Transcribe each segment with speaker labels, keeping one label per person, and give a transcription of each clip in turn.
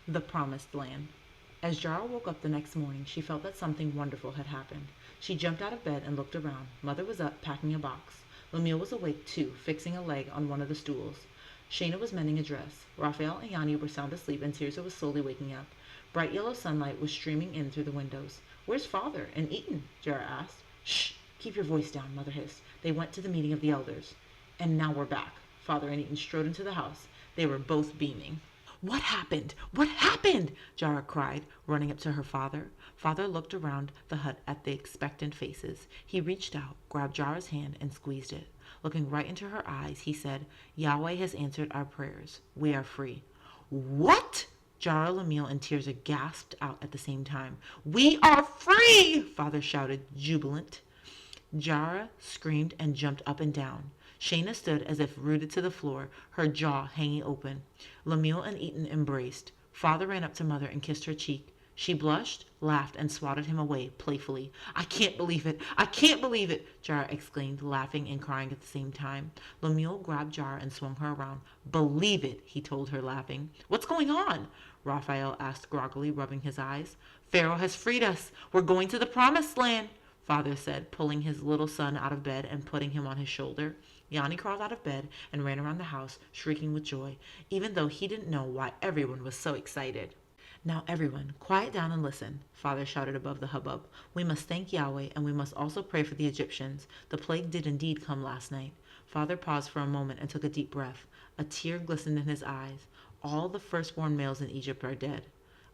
Speaker 1: The Promised Land. As Jara woke up the next morning, she felt that something wonderful had happened. She jumped out of bed and looked around. Mother was up, packing a box. Lemuel was awake, too, fixing a leg on one of the stools. Shayna was mending a dress. Raphael and Yanni were sound asleep, and Tirza was slowly waking up. Bright yellow sunlight was streaming in through the windows. "Where's Father and Eaton?" Jara asked. "Shh! Keep your voice down," Mother hissed. "They went to the meeting of the elders." "And now we're back." Father and Eaton strode into the house. They were both beaming. "What happened? What happened?" Jara cried, running up to her father. Father looked around the hut at the expectant faces. He reached out, grabbed Jara's hand, and squeezed it. Looking right into her eyes, he said, "Yahweh has answered our prayers. We are free." "What?" Jara, Lemuel, and Tirza gasped out at the same time. "We are free!" Father shouted, jubilant. Jara screamed and jumped up and down. Shayna stood as if rooted to the floor, her jaw hanging open. Lemuel and Eaton embraced. Father ran up to Mother and kissed her cheek. She blushed, laughed, and swatted him away playfully. "I can't believe it! I can't believe it!" Jara exclaimed, laughing and crying at the same time. Lemuel grabbed Jara and swung her around. "Believe it," he told her, laughing. "What's going on?" Raphael asked groggily, rubbing his eyes. "Pharaoh has freed us. We're going to the Promised Land," Father said, pulling his little son out of bed and putting him on his shoulder. Yanni crawled out of bed and ran around the house, shrieking with joy, even though he didn't know why everyone was so excited. "Now everyone, quiet down and listen," Father shouted above the hubbub. "We must thank Yahweh, and we must also pray for the Egyptians. The plague did indeed come last night." Father paused for a moment and took a deep breath. A tear glistened in his eyes. "All the firstborn males in Egypt are dead."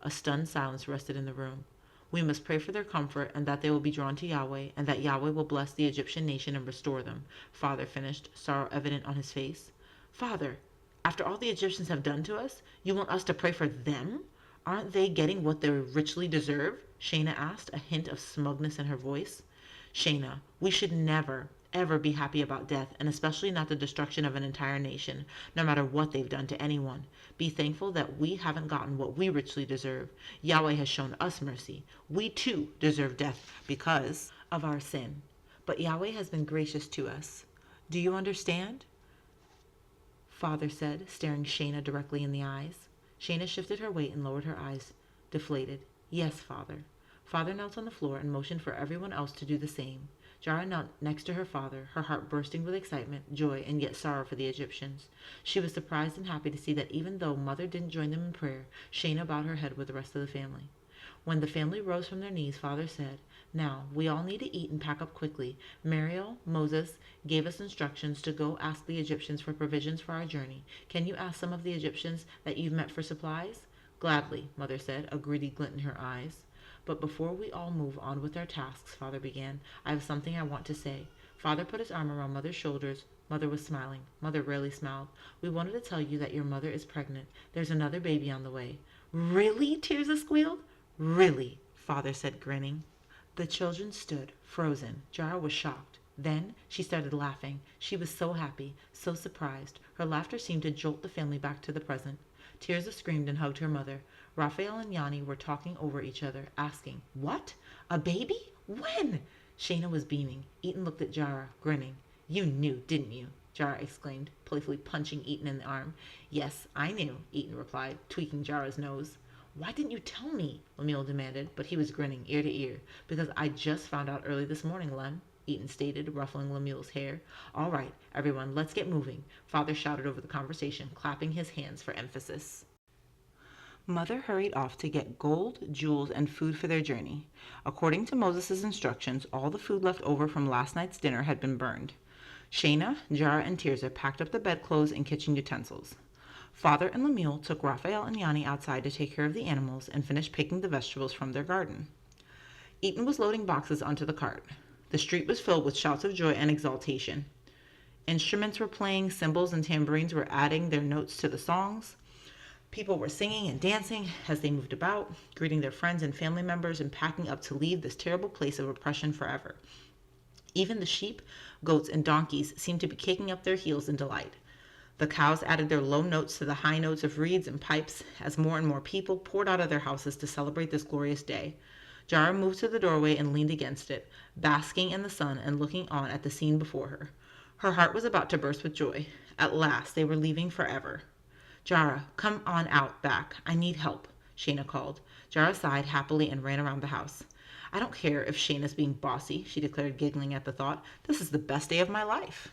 Speaker 1: A stunned silence rested in the room. "We must pray for their comfort, and that they will be drawn to Yahweh, and that Yahweh will bless the Egyptian nation and restore them," Father finished, sorrow evident on his face. "Father, after all the Egyptians have done to us, you want us to pray for them? Aren't they getting what they richly deserve?" Shayna asked, a hint of smugness in her voice. "Shayna, we should never, ever be happy about death, and especially not the destruction of an entire nation, no matter what they've done to anyone. Be thankful that we haven't gotten what we richly deserve. Yahweh has shown us mercy. We too deserve death because of our sin. But Yahweh has been gracious to us. Do you understand?" Father said, staring Shayna directly in the eyes. Shayna shifted her weight and lowered her eyes, deflated. "Yes, Father." Father knelt on the floor and motioned for everyone else to do the same. Jara knelt next to her father, her heart bursting with excitement, joy, and yet sorrow for the Egyptians. She was surprised and happy to see that even though Mother didn't join them in prayer, Shayna bowed her head with the rest of the family. When the family rose from their knees, Father said, "Now, we all need to eat and pack up quickly. Mariel, Moses, gave us instructions to go ask the Egyptians for provisions for our journey. Can you ask some of the Egyptians that you've met for supplies?" "Gladly," Mother said, a greedy glint in her eyes. "But before we all move on with our tasks," Father began, "I have something I want to say." Father put his arm around Mother's shoulders. Mother was smiling. Mother rarely smiled. "We wanted to tell you that your mother is pregnant. There's another baby on the way." "Really?" Tirza squealed. "Really," Father said, grinning. The children stood, frozen. Jara was shocked. Then she started laughing. She was so happy, so surprised. Her laughter seemed to jolt the family back to the present. Tirza screamed and hugged her mother. Raphael and Yanni were talking over each other, asking, "What? A baby? When?" Shayna was beaming. Eaton looked at Jara, grinning. "You knew, didn't you?" Jara exclaimed, playfully punching Eaton in the arm. "Yes, I knew," Eaton replied, tweaking Jara's nose. "Why didn't you tell me?" Lemuel demanded, but he was grinning ear to ear. "Because I just found out early this morning, Lem," Eaton stated, ruffling Lemuel's hair. "All right, everyone, let's get moving," Father shouted over the conversation, clapping his hands for emphasis. Mother hurried off to get gold, jewels, and food for their journey. According to Moses' instructions, all the food left over from last night's dinner had been burned. Shayna, Jara, and Tirza packed up the bedclothes and kitchen utensils. Father and Lemuel took Raphael and Yanni outside to take care of the animals and finish picking the vegetables from their garden. Eaton was loading boxes onto the cart. The street was filled with shouts of joy and exultation. Instruments were playing, cymbals and tambourines were adding their notes to the songs. People were singing and dancing as they moved about, greeting their friends and family members and packing up to leave this terrible place of oppression forever. Even the sheep, goats, and donkeys seemed to be kicking up their heels in delight. The cows added their low notes to the high notes of reeds and pipes as more and more people poured out of their houses to celebrate this glorious day. Jara moved to the doorway and leaned against it, basking in the sun and looking on at the scene before her. Her heart was about to burst with joy. At last they were leaving forever. "Jara, come on out back. I need help." Shayna called. Jara sighed happily and ran around the house. I don't care if Shayna's being bossy, she declared, giggling at the thought. This is the best day of my life.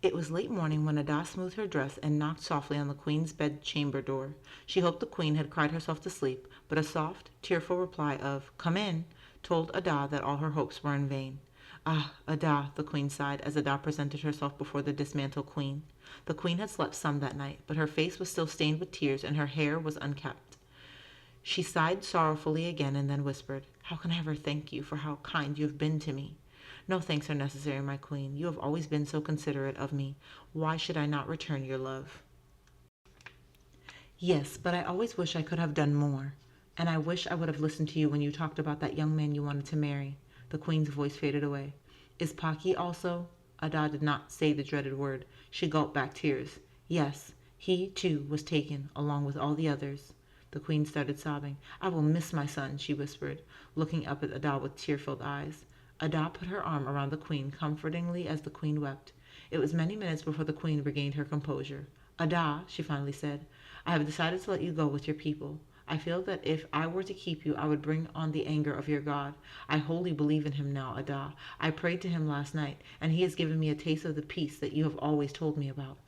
Speaker 1: It was late morning when Ada smoothed her dress and knocked softly on the Queen's bed-chamber door. She hoped the Queen had cried herself to sleep, but a soft, tearful reply of, "Come in," told Ada that all her hopes were in vain. "Ah, Ada," the Queen sighed as Ada presented herself before the dismantled Queen. The Queen had slept some that night, but her face was still stained with tears and her hair was unkempt. She sighed sorrowfully again and then whispered, "How can I ever thank you for how kind you have been to me?" "No thanks are necessary, my Queen. You have always been so considerate of me. Why should I not return your love?" "Yes, but I always wish I could have done more. And I wish I would have listened to you when you talked about that young man you wanted to marry." The Queen's voice faded away. "Is Pocky also—" Ada did not say the dreaded word. She gulped back tears. "Yes, he, too, was taken, along with all the others." The Queen started sobbing. "I will miss my son," she whispered, looking up at Ada with tear-filled eyes. Ada put her arm around the Queen comfortingly as the Queen wept. It was many minutes before the Queen regained her composure. "Ada," she finally said, "I have decided to let you go with your people. I feel that if I were to keep you, I would bring on the anger of your God. I wholly believe in him now, Ada. I prayed to him last night, and he has given me a taste of the peace that you have always told me about."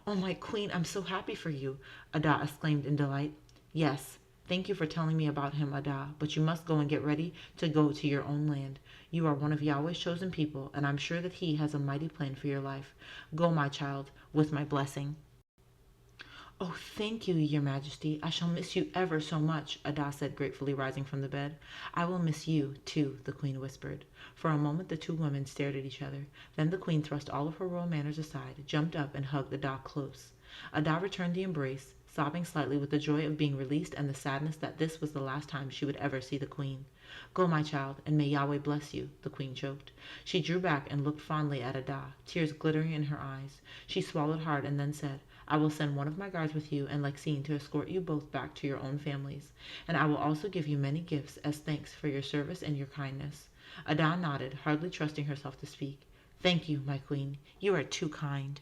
Speaker 1: "Oh, my Queen, I'm so happy for you!" Ada exclaimed in delight. "Yes. Thank you for telling me about him, Ada, but you must go and get ready to go to your own land. You are one of Yahweh's chosen people, and I'm sure that he has a mighty plan for your life. Go, my child, with my blessing." "Oh, thank you, your Majesty. I shall miss you ever so much," Ada said gratefully, rising from the bed. "I will miss you, too," the Queen whispered. For a moment the two women stared at each other. Then the Queen thrust all of her royal manners aside, jumped up, and hugged Ada close. Ada returned the embrace, sobbing slightly with the joy of being released and the sadness that this was the last time she would ever see the Queen. "Go, my child, and may Yahweh bless you," the Queen choked. She drew back and looked fondly at Ada, tears glittering in her eyes. She swallowed hard and then said, "I will send one of my guards with you and Lexine to escort you both back to your own families, and I will also give you many gifts as thanks for your service and your kindness." Ada nodded, hardly trusting herself to speak. "Thank you, my Queen. You are too kind."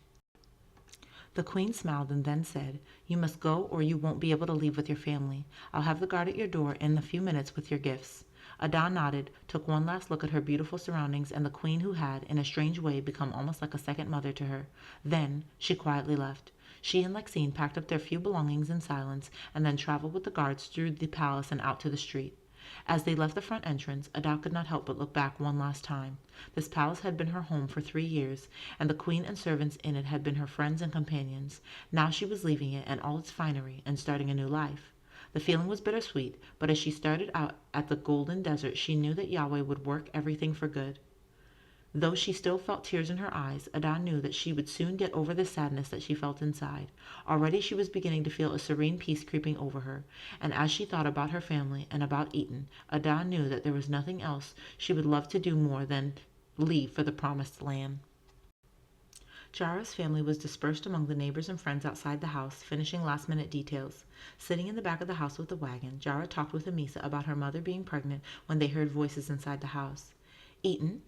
Speaker 1: The Queen smiled and then said, "You must go or you won't be able to leave with your family. I'll have the guard at your door in a few minutes with your gifts." Ada nodded, took one last look at her beautiful surroundings and the Queen who had, in a strange way, become almost like a second mother to her. Then she quietly left. She and Lexine packed up their few belongings in silence and then traveled with the guards through the palace and out to the street. As they left the front entrance, Ada could not help but look back one last time. This palace had been her home for 3 years, and the Queen and servants in it had been her friends and companions. Now she was leaving it and all its finery and starting a new life. The feeling was bittersweet, but as she started out at the golden desert, she knew that Yahweh would work everything for good. Though she still felt tears in her eyes, Ada knew that she would soon get over the sadness that she felt inside. Already she was beginning to feel a serene peace creeping over her, and as she thought about her family and about Eton, Ada knew that there was nothing else she would love to do more than leave for the promised land. Jara's family was dispersed among the neighbors and friends outside the house, finishing last-minute details. Sitting in the back of the house with the wagon, Jara talked with Amisa about her mother being pregnant when they heard voices inside the house. "Eton,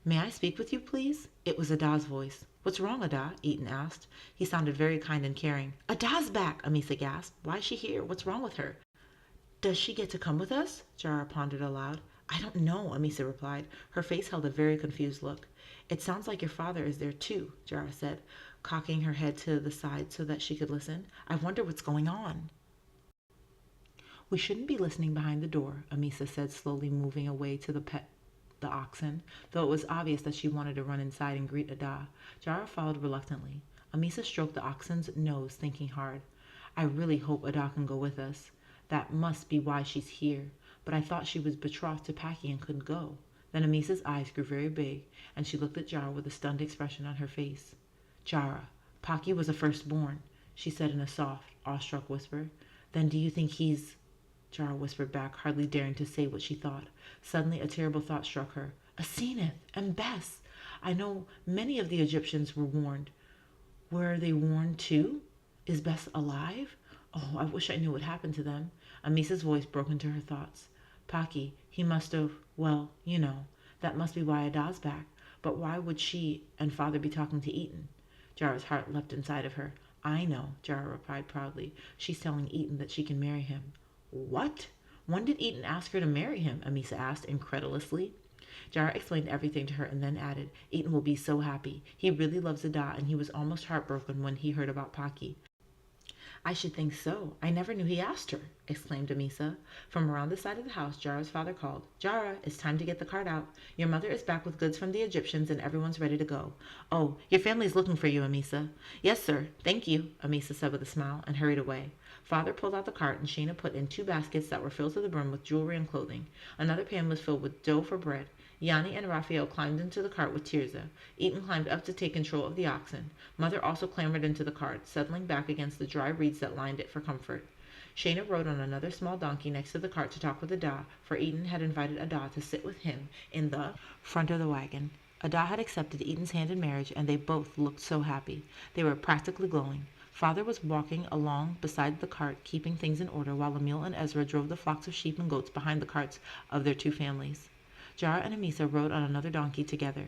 Speaker 1: may I speak with you, please?" It was Ada's voice. "What's wrong, Ada?" Eton asked. He sounded very kind and caring. "Ada's back!" Amisa gasped. "Why is she here? What's wrong with her?" "Does she get to come with us?" Jara pondered aloud. "I don't know," Amisa replied. Her face held a very confused look. "It sounds like your father is there too," Jara said, cocking her head to the side so that she could listen. "I wonder what's going on." "We shouldn't be listening behind the door," Amisa said, slowly moving away to the oxen, though it was obvious that she wanted to run inside and greet Ada. Jara followed reluctantly. Amisa stroked the oxen's nose, thinking hard. "I really hope Ada can go with us. That must be why she's here. But I thought she was betrothed to Packy and couldn't go." Then Amisa's eyes grew very big, and she looked at Jara with a stunned expression on her face. "Jara, Packy was a firstborn," she said in a soft, awestruck whisper. "Then do you think he's—" Jara whispered back, hardly daring to say what she thought. Suddenly a terrible thought struck her. "Asenath and Bess! I know many of the Egyptians were warned. Were they warned too? Is Bess alive? Oh, I wish I knew what happened to them." Amisa's voice broke into her thoughts. "Packy, he must have, well, you know, that must be why Ada's back. But why would she and father be talking to Eton?" Jara's heart leapt inside of her. I know, Jara replied proudly. She's telling Eaton that she can marry him. What? When did Eaton ask her to marry him? Amisa asked incredulously. Jara explained everything to her and then added, Eaton will be so happy. He really loves Ada, and he was almost heartbroken when he heard about Paki. I should think so. I never knew he asked her, exclaimed Amisa. From around the side of the house, Jara's father called, Jara, it's time to get the cart out. Your mother is back with goods from the Egyptians and everyone's ready to go. Oh, your family's looking for you, Amisa. Yes, sir. Thank you, Amisa said with a smile and hurried away. Father pulled out the cart and Shayna put in 2 baskets that were filled to the brim with jewelry and clothing. Another pan was filled with dough for bread. Yanni and Raphael climbed into the cart with Tirza. Eaton climbed up to take control of the oxen. Mother also clambered into the cart, settling back against the dry reeds that lined it for comfort. Shayna rode on another small donkey next to the cart to talk with Ada, for Eaton had invited Ada to sit with him in the front of the wagon. Ada had accepted Eaton's hand in marriage, and they both looked so happy. They were practically glowing. Father was walking along beside the cart, keeping things in order, while Emil and Ezra drove the flocks of sheep and goats behind the carts of their 2 families. Jara and Amisa rode on another donkey together.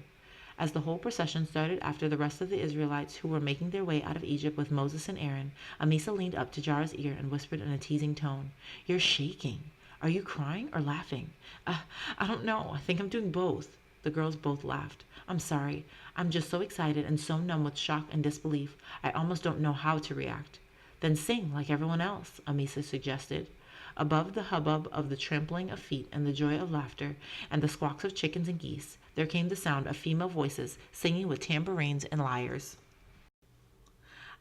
Speaker 1: As the whole procession started after the rest of the Israelites who were making their way out of Egypt with Moses and Aaron, Amisa leaned up to Jara's ear and whispered in a teasing tone, You're shaking. Are you crying or laughing? I don't know. I think I'm doing both. The girls both laughed. I'm sorry. I'm just so excited and so numb with shock and disbelief. I almost don't know how to react. Then sing like everyone else, Amisa suggested. Above the hubbub of the trampling of feet and the joy of laughter and the squawks of chickens and geese, there came the sound of female voices singing with tambourines and lyres.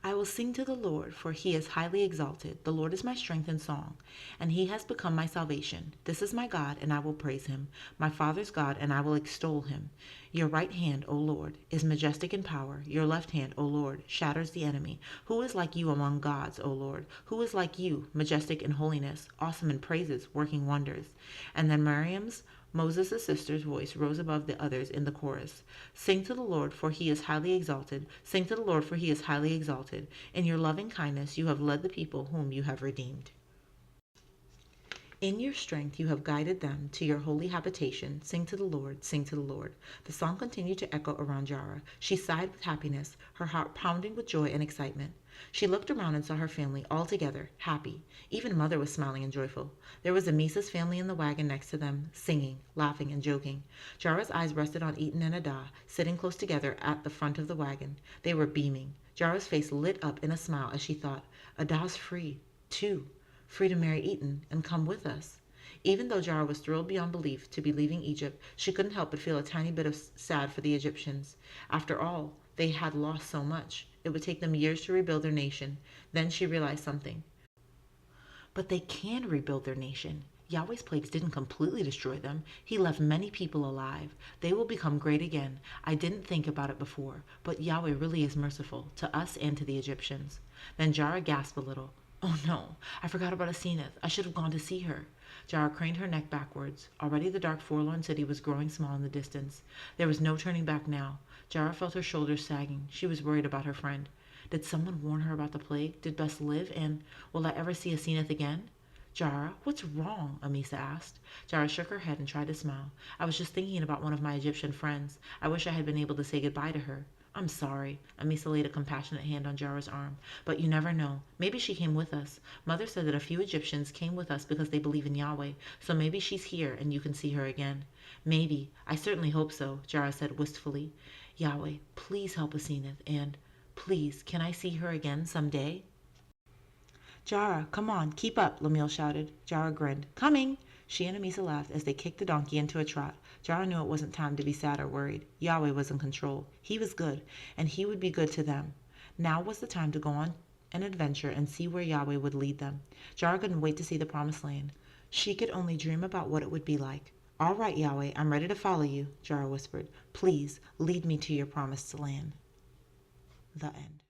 Speaker 1: I will sing to the Lord, for he is highly exalted. The Lord is my strength and song, and he has become my salvation. This is my God, and I will praise him, my Father's God, and I will extol him. Your right hand, O Lord, is majestic in power. Your left hand, O Lord, shatters the enemy. Who is like you among gods, O Lord? Who is like you, majestic in holiness, awesome in praises, working wonders? And then Moses' sister's voice rose above the others in the chorus. Sing to the Lord, for he is highly exalted. Sing to the Lord, for he is highly exalted. In your loving kindness you have led the people whom you have redeemed. In your strength you have guided them to your holy habitation. Sing to the Lord, sing to the Lord. The song continued to echo around Jara. She sighed with happiness, her heart pounding with joy and excitement. She looked around and saw her family all together, happy. Even Mother was smiling and joyful. There was Amisa's family in the wagon next to them, singing, laughing, and joking. Jara's eyes rested on Eaton and Ada, sitting close together at the front of the wagon. They were beaming. Jara's face lit up in a smile as she thought, Ada's free, too. Free to marry Eaton and come with us. Even though Jara was thrilled beyond belief to be leaving Egypt, she couldn't help but feel a tiny bit of sad for the Egyptians. After all, they had lost so much. It would take them years to rebuild their nation. Then she realized something. But they can rebuild their nation. Yahweh's plagues didn't completely destroy them. He left many people alive. They will become great again. I didn't think about it before, but Yahweh really is merciful, to us and to the Egyptians. Then Jara gasped a little. Oh no, I forgot about Asenath. I should have gone to see her. Jara craned her neck backwards. Already the dark forlorn city was growing small in the distance. There was no turning back now. Jara felt her shoulders sagging. She was worried about her friend. Did someone warn her about the plague? Did Bess live? And will I ever see Asenath again? Jara, what's wrong? Amisa asked. Jara shook her head and tried to smile. I was just thinking about one of my Egyptian friends. I wish I had been able to say goodbye to her. I'm sorry. Amisa laid a compassionate hand on Jara's arm. But you never know. Maybe she came with us. Mother said that a few Egyptians came with us because they believe in Yahweh. So maybe she's here and you can see her again. Maybe. I certainly hope so, Jara said wistfully. Yahweh, please help Asenath, and please, can I see her again someday? Jara, come on, keep up, Lemuel shouted. Jara grinned. Coming! She and Amisa laughed as they kicked the donkey into a trot. Jara knew it wasn't time to be sad or worried. Yahweh was in control. He was good, and he would be good to them. Now was the time to go on an adventure and see where Yahweh would lead them. Jara couldn't wait to see the promised land. She could only dream about what it would be like. All right, Yahweh, I'm ready to follow you, Jara whispered. Please, lead me to your promised land. The end.